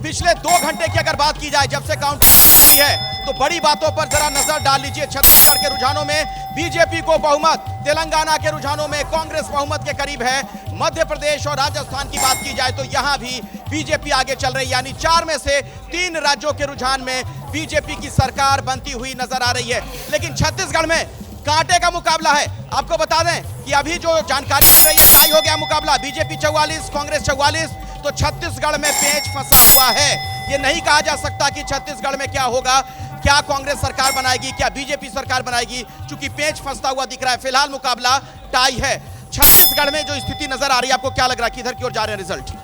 पिछले 2 घंटे की अगर बात की जाए जब से काउंटिंग हुई है तो बड़ी बातों पर जरा नजर डाल लीजिए। छत्तीसगढ़ के रुझानों में बीजेपी को बहुमत, तेलंगाना के रुझानों में कांग्रेस बहुमत के करीब है। मध्य प्रदेश और राजस्थान की बात की जाए तो यहां भी बीजेपी आगे चल रही है, यानी 4 में से 3 राज्यों के रुझान में बीजेपी की सरकार बनती हुई नजर आ रही है। लेकिन छत्तीसगढ़ में कांटे का मुकाबला है। आपको बता दें कि अभी जो जानकारी मिल रही है, टाई हो गया मुकाबला, बीजेपी 44, कांग्रेस 44। तो छत्तीसगढ़ में पेंच फंसा हुआ है। ये नहीं कहा जा सकता कि छत्तीसगढ़ में क्या होगा, क्या कांग्रेस सरकार बनाएगी, क्या बीजेपी सरकार बनाएगी, क्योंकि पेंच फंसता हुआ दिख रहा है। फिलहाल मुकाबला टाई है। छत्तीसगढ़ में जो स्थिति नजर आ रही है, आपको क्या लग रहा है किधर की ओर जा रहे हैं रिजल्ट?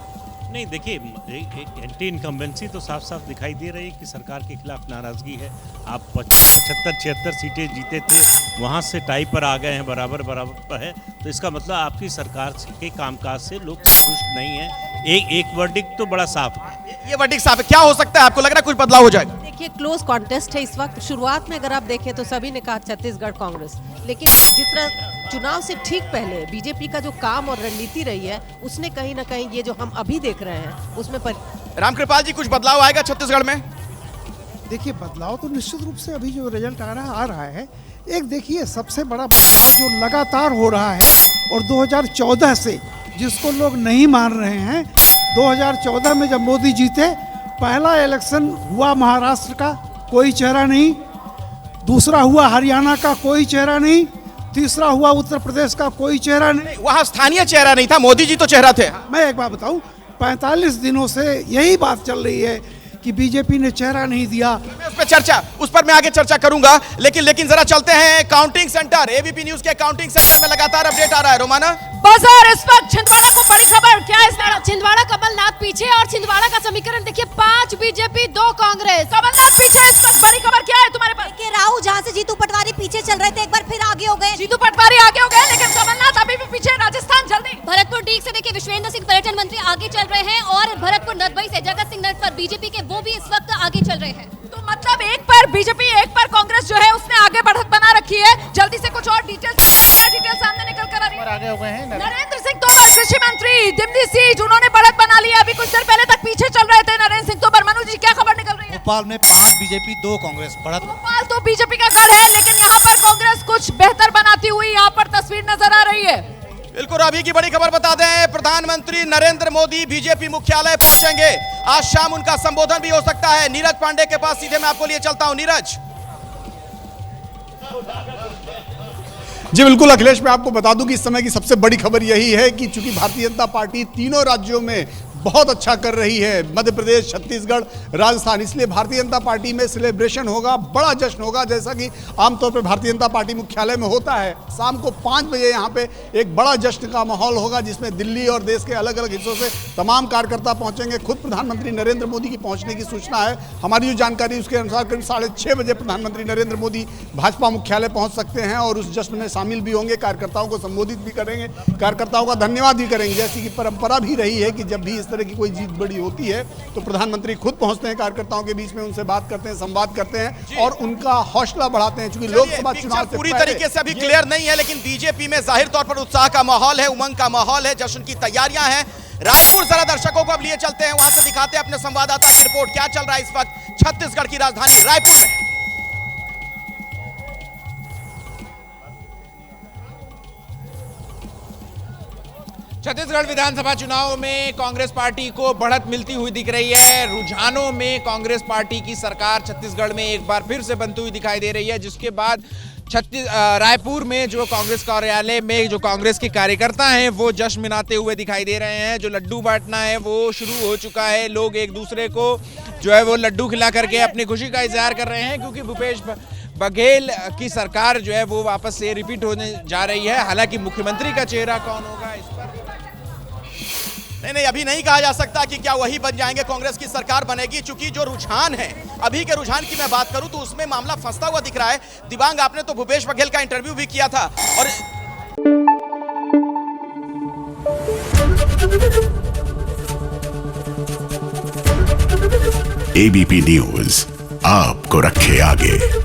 नहीं, देखिए, एक एंटी इनकम्बेंसी तो साफ साफ दिखाई दे रही है कि सरकार के खिलाफ नाराजगी है। आप 75-76 सीटें जीते थे, वहां से टाई पर आ गए हैं, बराबर पर है। तो इसका मतलब आपकी सरकार के कामकाज से लोग संतुष्ट नहीं है। एक वर्डिक्ट तो बड़ा साफ है। ये वर्डिक्ट साफ है। क्या हो सकता है, आपको लग रहा है कुछ बदलाव हो जाएगा? देखिए, क्लोज कॉन्टेस्ट है इस वक्त। शुरुआत में अगर आप देखें तो सभी ने कहा छत्तीसगढ़ कांग्रेस, लेकिन जिस तरह चुनाव से ठीक पहले बीजेपी का जो काम और रणनीति रही है, उसने कहीं ना कहीं ये जो हम अभी देख रहे हैं उसमें रामकृपाल जी, कुछ बदलाव आएगा छत्तीसगढ़ में? देखिए, बदलाव तो निश्चित रूप से अभी जो रिजल्ट आ रहा है एक देखिए सबसे बड़ा बदलाव जो लगातार हो रहा है और 2014 से जिसको लोग नहीं मान रहे हैं, 2014 में जब मोदी जीते, पहला इलेक्शन हुआ महाराष्ट्र का, कोई चेहरा नहीं। दूसरा हुआ हरियाणा का, कोई चेहरा नहीं। तीसरा हुआ उत्तर प्रदेश का, कोई चेहरा नहीं। वहां स्थानीय चेहरा नहीं था, मोदी जी तो चेहरा थे। मैं एक बात बताऊं, 45 दिनों से यही बात चल रही है कि बीजेपी ने चेहरा नहीं दिया। उस पर मैं आगे चर्चा करूंगा, लेकिन जरा चलते हैं काउंटिंग सेंटर। एबीपी न्यूज के काउंटिंग सेंटर में लगातार अपडेट आ रहा है। रोमाना बाजार इस वक्त छिंदवाड़ा को बड़ी खबर क्या है? छिंदवाड़ा कमलनाथ पीछे और छिंदवाड़ा का समीकरण देखिए, 5 बीजेपी 2 कांग्रेस। कमलनाथ पीछे, इस वक्त बड़ी खबर क्या है तुम्हारे पास? देखिए, राहु जहां से जीतू पटवारी पीछे चल रहे थे, एक बार फिर आगे हो गए। जीतू पटवारी आगे हो गए, लेकिन कमलनाथ अभी भी पीछे। राजस्थान जल्दी भरतपुर डीग से देखिए विश्वेंद्र सिंह पर्यटन मंत्री आगे चल रहे हैं और भरतपुर नदबई से जगत सिंह नटवर बीजेपी के, वो भी इस वक्त आगे चल रहे हैं। तो मतलब एक पर बीजेपी, एक पर कांग्रेस जो है उसने आगे बढ़त बना रखी है। जल्दी से कुछ और डिटेल्स, क्या डिटेल सामने निकल कर आ रही है? आगे हो गए हैं नरेंद्र सिंह तोमर कृषि मंत्री, दिमनी सीट, उन्होंने बढ़त बना ली है। अभी कुछ देर पहले तक पीछे चल रहे थे नरेंद्र सिंह तोमर। मनु जी, क्या खबर निकल रही है? भोपाल में 5 बीजेपी 2 कांग्रेस बढ़त। भोपाल तो बीजेपी का गढ़ है, लेकिन यहाँ पर कांग्रेस कुछ बेहतर बनाती हुई यहाँ पर तस्वीर नजर आ रही है। बिल्कुल, अभी की बड़ी खबर बता दें, प्रधानमंत्री नरेंद्र मोदी बीजेपी मुख्यालय पहुंचेंगे। आज शाम उनका संबोधन भी हो सकता है। नीरज पांडे के पास सीधे मैं आपको लिए चलता हूं। नीरज जी बिल्कुल अखिलेश, मैं आपको बता दूं कि इस समय की सबसे बड़ी खबर यही है कि चूंकि भारतीय जनता पार्टी तीनों राज्यों में बहुत अच्छा कर रही है, मध्य प्रदेश, छत्तीसगढ़, राजस्थान, इसलिए भारतीय जनता पार्टी में सेलिब्रेशन होगा, बड़ा जश्न होगा, जैसा कि आमतौर पर भारतीय जनता पार्टी मुख्यालय में होता है। शाम को 5 बजे यहाँ पे एक बड़ा जश्न का माहौल होगा, जिसमें दिल्ली और देश के अलग अलग हिस्सों से तमाम कार्यकर्ता पहुँचेंगे। खुद प्रधानमंत्री नरेंद्र मोदी की पहुँचने की सूचना है। हमारी जो जानकारी उसके अनुसार करीब 6:30 बजे प्रधानमंत्री नरेंद्र मोदी भाजपा मुख्यालय पहुँच सकते हैं और उस जश्न में शामिल भी होंगे, कार्यकर्ताओं को संबोधित भी करेंगे, कार्यकर्ताओं का धन्यवाद भी करेंगे। जैसी कि परंपरा भी रही है कि जब भी इस तरह की कोई जीत बड़ी होती है तो प्रधानमंत्री खुद पहुंचते हैं कार्यकर्ताओं के बीच में, उनसे बात करते हैं, संवाद करते हैं और उनका हौसला बढ़ाते हैं। क्योंकि लोकसभा चुनाव पूरी तरीके से अभी क्लियर नहीं है, लेकिन बीजेपी में जाहिर तौर पर उत्साह का माहौल है, उमंग का माहौल है, जश्न की तैयारियां हैं। रायपुर जरा दर्शकों को अब लिए चलते हैं, वहां से दिखाते हैं अपने संवाददाता की रिपोर्ट। क्या चल रहा है इस वक्त छत्तीसगढ़ की राजधानी रायपुर में? छत्तीसगढ़ विधानसभा चुनाव में कांग्रेस पार्टी को बढ़त मिलती हुई दिख रही है। रुझानों में कांग्रेस पार्टी की सरकार छत्तीसगढ़ में एक बार फिर से बनती हुई दिखाई दे रही है, जिसके बाद रायपुर में जो कांग्रेस कार्यालय में जो कांग्रेस के कार्यकर्ता हैं वो जश्न मनाते हुए दिखाई दे रहे हैं। जो लड्डू बांटना है वो शुरू हो चुका है। लोग एक दूसरे को जो है वो लड्डू खिला करके अपनी खुशी का इजहार कर रहे हैं, क्योंकि भूपेश बघेल की सरकार जो है वो वापस से रिपीट होने जा रही है। हालांकि मुख्यमंत्री का चेहरा कौन होगा इस पर नहीं, अभी नहीं कहा जा सकता कि क्या वही बन जाएंगे, कांग्रेस की सरकार बनेगी। चूंकि जो रुझान है, अभी के रुझान की मैं बात करूं तो उसमें मामला फंसता हुआ दिख रहा है। दिबांग, आपने तो भूपेश बघेल का इंटरव्यू भी किया था और एबीपी न्यूज आपको रखे आगे।